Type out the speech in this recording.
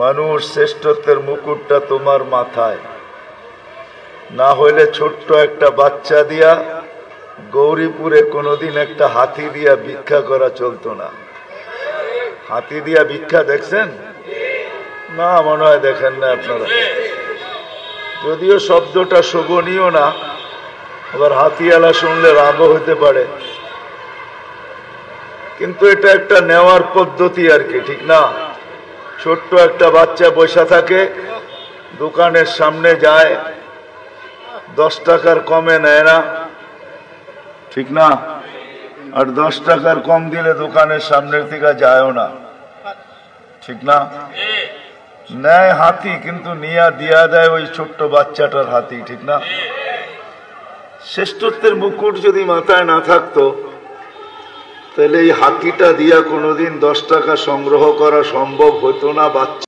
মানুষ শ্রেষ্ঠত্বের মুকুটটা তোমার মাথায়, না হইলে ছোট্ট একটা বাচ্চা দিয়া গৌরীপুরে কোনোদিন একটা হাতি দিয়া ভিক্ষা করা চলতো না। হাতি দিয়া ভিক্ষা দেখছেন? না, মনে হয় দেখেন না আপনারা। যদিও শব্দটা শোভনীয় না, আবার হাতিওয়ালা শুনলে রাগও হইতে পারে, কিন্তু এটা একটা নেওয়ার পদ্ধতি আর কি, ঠিক না? ছোট্ট একটা বাচ্চা বসা থাকে, দোকানের সামনে যায়, 10 টাকার কমে নেয় না, ঠিক না? আর 10 টাকার কম দিলে দোকানের সামনের দিকে যায়ও না, ঠিক না? নেয় হাতি, কিন্তু নিয়া দিয়া দেয় ওই ছোট্ট বাচ্চাটার হাতি, ঠিক না? শ্রেষ্ঠত্বের মুকুট যদি মাথায় না থাকতো তাহলে এই হাতিটা দিয়া কোনোদিন 10 টাকা সংগ্রহ করা সম্ভব হতো না। বাচ্চা